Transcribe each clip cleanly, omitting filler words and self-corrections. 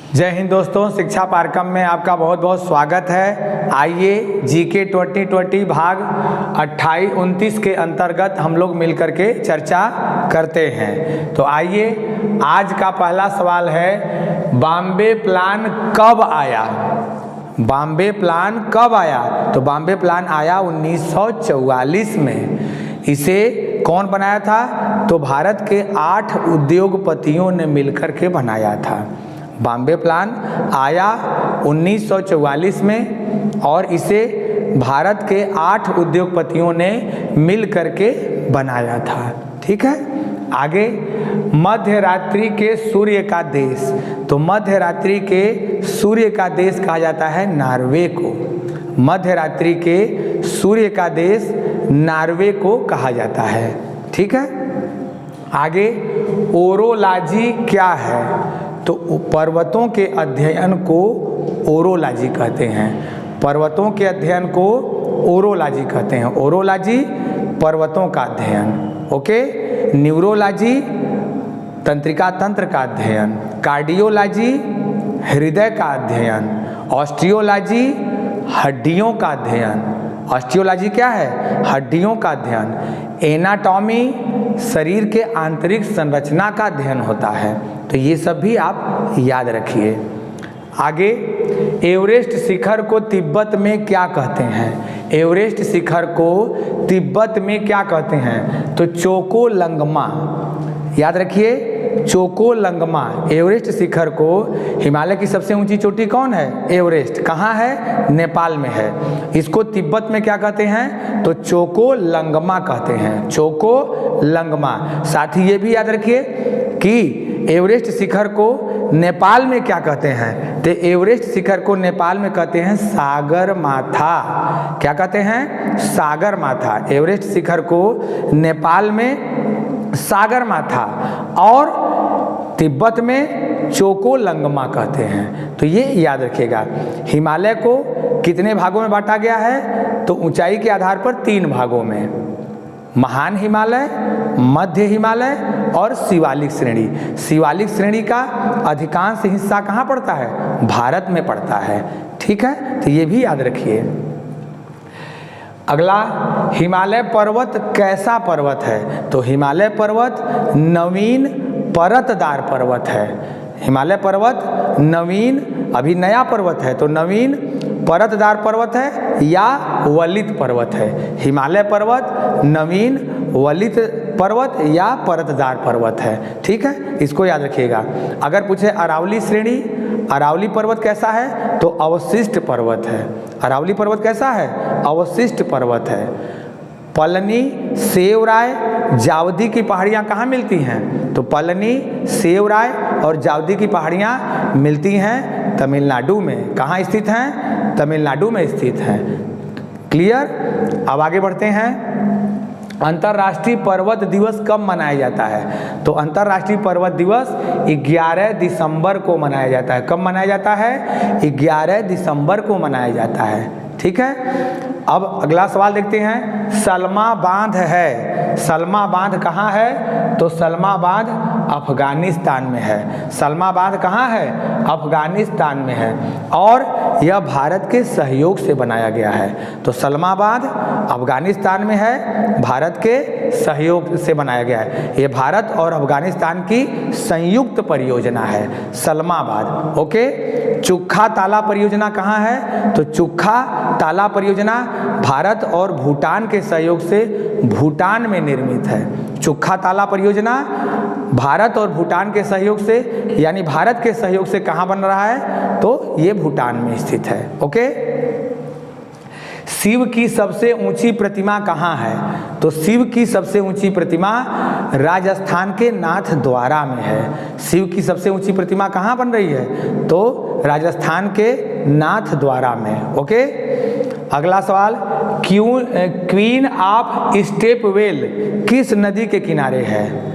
जय हिंद दोस्तों, शिक्षा पारकम में आपका बहुत बहुत स्वागत है। आइए जीके 2020 भाग 28-29 के अंतर्गत हम लोग मिलकर के चर्चा करते हैं। तो आइए, आज का पहला सवाल है, बॉम्बे प्लान कब आया? बॉम्बे प्लान कब आया? तो बॉम्बे प्लान आया 1944 में। इसे कौन बनाया था? तो भारत के 8 उद्योगपतियों ने मिलकर के बनाया था। बॉम्बे प्लान आया 1944 में और इसे भारत के 8 उद्योगपतियों ने मिल करके बनाया था। ठीक है, आगे, मध्य रात्रि के सूर्य का देश। तो मध्य रात्रि के सूर्य का देश कहा जाता है नॉर्वे को। मध्य रात्रि के सूर्य का देश नॉर्वे को कहा जाता है। ठीक है, आगे, ओरोलॉजी क्या है? तो पर्वतों के अध्ययन को ओरोलॉजी कहते हैं। पर्वतों के अध्ययन को ओरोलॉजी कहते हैं। ओरोलॉजी पर्वतों का अध्ययन, ओके। न्यूरोलॉजी तंत्रिका तंत्र का अध्ययन, कार्डियोलॉजी हृदय का अध्ययन, ऑस्टियोलॉजी हड्डियों का अध्ययन। ऑस्टियोलॉजी क्या है? हड्डियों का अध्ययन। एनाटॉमी शरीर के आंतरिक संरचना का अध्ययन होता है। तो ये सब भी आप याद रखिए। आगे, एवरेस्ट शिखर को तिब्बत में क्या कहते हैं? एवरेस्ट शिखर को तिब्बत में क्या कहते हैं? तो चोकोलंगमा। याद रखिए, चोकोलंगमा। एवरेस्ट शिखर को, हिमालय की सबसे ऊंची चोटी कौन है? एवरेस्ट। कहाँ है? नेपाल में है। इसको तिब्बत में क्या कहते हैं? तो चोकोलंगमा कहते हैं। चोकोलंगमा। साथ ही ये भी याद रखिए कि एवरेस्ट शिखर को नेपाल में क्या कहते हैं? तो एवरेस्ट शिखर को नेपाल में कहते हैं सागरमाथा। क्या कहते हैं? सागरमाथा। एवरेस्ट शिखर को नेपाल में सागरमाथा और तिब्बत में चोकोलंगमा कहते हैं। तो ये याद रखिएगा। हिमालय को कितने भागों में बांटा गया है? तो ऊंचाई के आधार पर 3 भागों में, महान हिमालय, मध्य हिमालय और शिवालिक श्रेणी। शिवालिक श्रेणी का अधिकांश हिस्सा कहाँ पड़ता है? भारत में पड़ता है। ठीक है, तो ये भी याद रखिए। अगला, हिमालय पर्वत कैसा पर्वत है? तो हिमालय पर्वत नवीन परतदार पर्वत है। हिमालय पर्वत नवीन, अभी नया पर्वत है, तो नवीन परतदार पर्वत है या वलित पर्वत है। हिमालय पर्वत नवीन वलित पर्वत या परतदार पर्वत है। ठीक है, इसको याद रखिएगा। अगर पूछे अरावली श्रेणी, अरावली पर्वत कैसा है? तो अवशिष्ट पर्वत है। अरावली पर्वत कैसा है? अवशिष्ट पर्वत है। पलनी, सेवराय, जावदी की पहाड़ियाँ कहाँ मिलती हैं? तो पलनी, सेवराय और जावदी की पहाड़ियाँ मिलती हैं तमिलनाडु में। कहाँ स्थित हैं? तमिलनाडु में स्थित हैं। क्लियर? अब आगे बढ़ते हैं। अंतर्राष्ट्रीय पर्वत दिवस कब मनाया जाता है? तो अंतर्राष्ट्रीय पर्वत दिवस 11 दिसंबर को मनाया जाता है। कब मनाया जाता है? 11 दिसंबर को मनाया जाता है। ठीक है, अब अगला सवाल देखते हैं। सलमा बांध है। सलमा बांध कहाँ है? तो सलमा बांध अफगानिस्तान में है। सलमा बांध कहाँ है? अफगानिस्तान में है और यह भारत के सहयोग से बनाया गया है। तो सलमा बांध अफगानिस्तान में है, भारत के सहयोग से बनाया गया है। ये भारत और अफगानिस्तान की संयुक्त परियोजना है सलमा बांध। ओके। चुख्खा ताला परियोजना कहाँ है? तो चुख्खा ताला परियोजना भारत और भूटान के सहयोग से भूटान में निर्मित है। चुख्खा ताला परियोजना भारत और भूटान के सहयोग से, यानी भारत के सहयोग से कहाँ बन रहा है? तो ये भूटान में स्थित है। ओके। शिव की सबसे ऊंची प्रतिमा कहाँ है? तो शिव की सबसे ऊंची प्रतिमा राजस्थान के नाथद्वारा में है। शिव की सबसे ऊंची प्रतिमा कहाँ बन रही है? तो राजस्थान के नाथद्वारा में। ओके। अगला सवाल, क्वीन ऑफ स्टेपवेल किस नदी के किनारे है?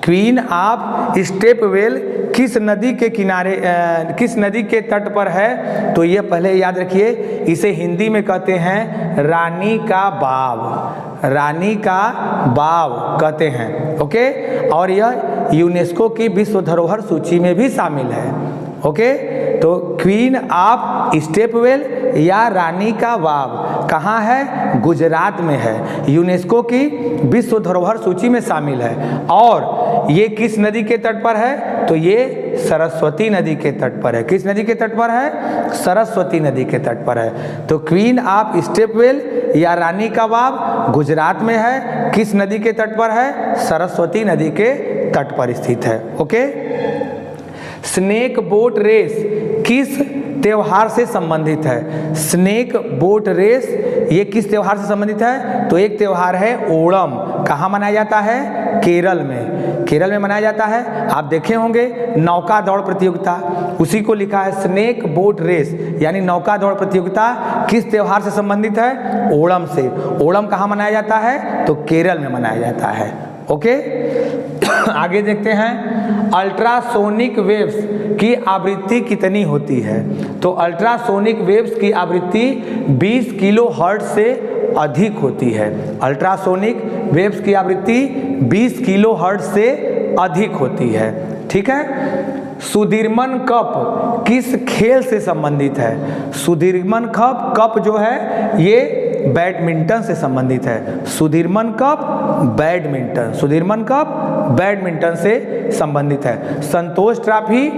क्वीन ऑफ स्टेपवेल किस नदी के किनारे, किस नदी के तट पर है? तो ये पहले याद रखिए, इसे हिंदी में कहते हैं रानी का बाव। रानी का बाव कहते हैं। ओके। और यह यूनेस्को की विश्व धरोहर सूची में भी शामिल है। ओके, तो क्वीन ऑफ स्टेपवेल या रानी का बाग कहाँ है? गुजरात में है। यूनेस्को की विश्व धरोहर सूची में शामिल है। और ये किस नदी के तट पर है? तो ये सरस्वती नदी के तट पर है। किस नदी के तट पर है? सरस्वती नदी के तट पर है। तो क्वीन ऑफ स्टेपवेल या रानी का बाग गुजरात में है। किस नदी के तट पर है? सरस्वती नदी के तट पर स्थित है। ओके, स्नेक बोट रेस किस त्योहार से संबंधित है? स्नेक बोट रेस ये किस त्योहार से संबंधित है? तो एक त्योहार है ओणम। कहाँ मनाया जाता है? केरल में। केरल में मनाया जाता है। आप देखे होंगे नौका दौड़ प्रतियोगिता, उसी को लिखा है स्नेक बोट रेस, यानी नौका दौड़ प्रतियोगिता किस त्योहार से संबंधित है? ओणम से। ओणम कहाँ मनाया जाता है? तो केरल में मनाया जाता है। ओके, आगे देखते हैं अल्ट्रासोनिक वेव्स की आवृत्ति कितनी होती है? तो अल्ट्रासोनिक वेव्स की आवृत्ति 20 किलोहर्ट्ज से अधिक होती है। अल्ट्रासोनिक वेव्स की आवृत्ति 20 किलोहर्ट्ज से अधिक होती है। ठीक है। सुदीर्मन कप किस खेल से संबंधित है? सुदीर्मन कप जो है ये बैडमिंटन से संबंधित है। सुदीर्मन कप बैडमिंटन, सुदीर्मन कप बैडमिंटन से संबंधित है। संतोष ट्रॉफी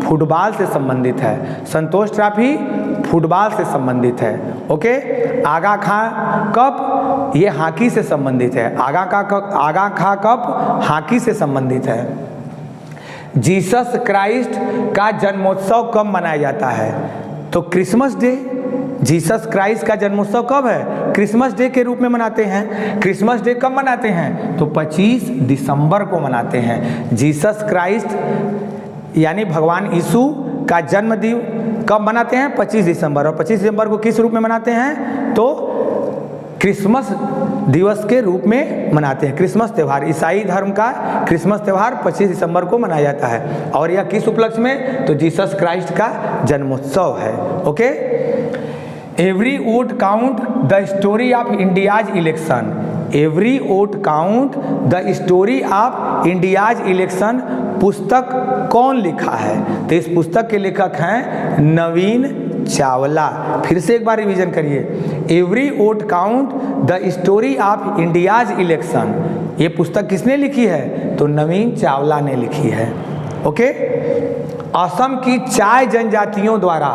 फुटबॉल से संबंधित है। संतोष ट्रॉफी फुटबॉल से संबंधित है। ओके, आगा खां कप ये हॉकी से संबंधित है। आगा खां कप हॉकी से संबंधित है। जीसस क्राइस्ट का जन्मोत्सव कब मनाया जाता है? तो क्रिसमस डे। जीसस क्राइस्ट का जन्मोत्सव कब है? क्रिसमस डे के रूप में मनाते हैं। क्रिसमस डे कब मनाते हैं? तो 25 दिसंबर को मनाते हैं। जीसस क्राइस्ट यानी भगवान यीशु का जन्म दिन कब मनाते हैं? 25 दिसंबर। और 25 दिसंबर को किस रूप में मनाते हैं? तो क्रिसमस दिवस के रूप में मनाते हैं। क्रिसमस त्यौहार, ईसाई धर्म का क्रिसमस त्यौहार 25 दिसंबर को मनाया जाता है। और यह किस उपलक्ष्य में? तो जीसस क्राइस्ट का जन्मोत्सव है। Okay, every vote count the story of India's election. Every vote count the story of India's election पुस्तक कौन लिखा है? तो इस पुस्तक के लेखक हैं नवीन चावला। फिर से एक बार रिवीजन करिए। Every vote count the story of India's election, ये पुस्तक किसने लिखी है? तो नवीन चावला ने लिखी है। ओके, असम की चाय जनजातियों द्वारा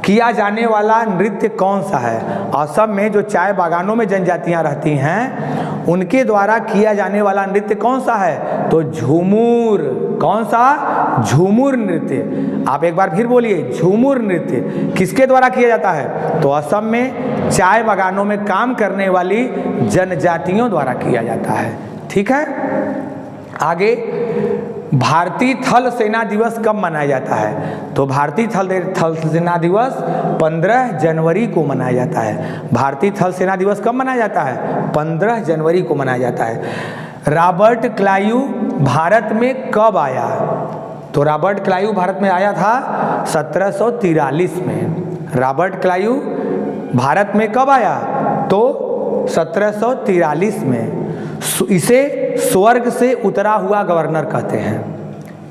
किया जाने वाला नृत्य कौन सा है? असम में जो चाय बागानों में जनजातियां रहती हैं उनके द्वारा किया जाने वाला नृत्य कौन सा है? तो झूमुर। कौन सा? झूमुर नृत्य। आप एक बार फिर बोलिए, झूमुर नृत्य किसके द्वारा किया जाता है? तो असम में चाय बागानों में काम करने वाली जनजातियों द्वारा किया जाता है। ठीक है। आगे, भारतीय थल सेना दिवस कब मनाया जाता है? तो भारतीय थल सेना दिवस 15 जनवरी को मनाया जाता है। भारतीय थल सेना दिवस कब मनाया जाता है? 15 जनवरी को मनाया जाता है। रॉबर्ट क्लाइव भारत में कब आया? तो रॉबर्ट क्लाइव भारत में आया था 1743 में। रॉबर्ट क्लाइव भारत में कब आया? तो 1743 में। इसे स्वर्ग से उतरा हुआ गवर्नर कहते हैं।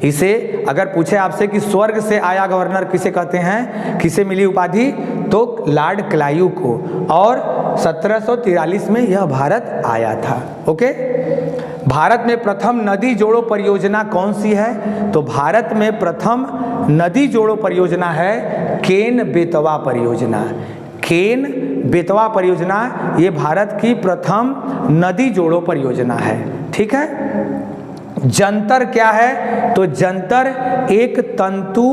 इसे अगर पूछे आपसे कि स्वर्ग से आया गवर्नर किसे कहते हैं, किसे मिली उपाधि, तो लॉर्ड क्लाइव को। और 1743 में यह भारत आया था। ओके, भारत में प्रथम नदी जोड़ो परियोजना कौन सी है? तो भारत में प्रथम नदी जोड़ो परियोजना है केन बेतवा परियोजना। केन बेतवा परियोजना ये भारत की प्रथम नदी जोड़ो परियोजना है। ठीक है। जंतर क्या है? तो जंतर एक तंतु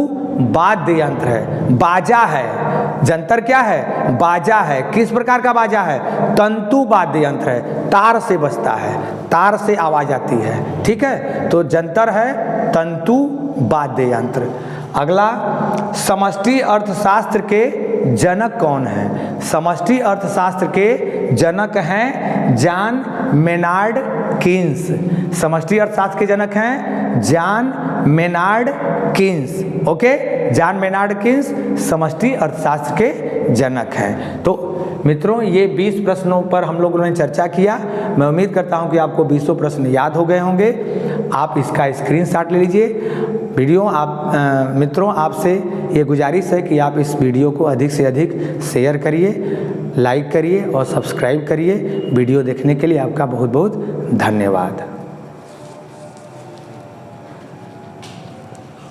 वाद्य यंत्र है, बाजा है। जंतर क्या है? बाजा है। किस प्रकार का बाजा है? तंतु वाद्य यंत्र है, तार से बजता है, तार से आवाज आती है। ठीक है, तो जंतर है तंतु वाद्य यंत्र। अगला, समष्टि अर्थशास्त्र के जनक कौन है? समष्टि अर्थशास्त्र के जनक हैं जॉन मेनार्ड कीन्स। समष्टि अर्थशास्त्र के जनक हैं John Maynard Keynes. Okay, John Maynard Keynes समष्टि अर्थशास्त्र के जनक हैं। तो मित्रों ये 20 प्रश्नों पर हम लोगों ने चर्चा किया। मैं उम्मीद करता हूं कि आपको 20 प्रश्न याद हो गए होंगे। आप इसका स्क्रीनशॉट ले लीजिए। वीडियो मित्रों आपसे ये गुजारिश है कि आप इस वीडियो को अधिक से अधिक शेयर करिए, लाइक करिए और सब्सक्राइब करिए। वीडियो देखने के लिए आपका बहुत बहुत धन्यवाद।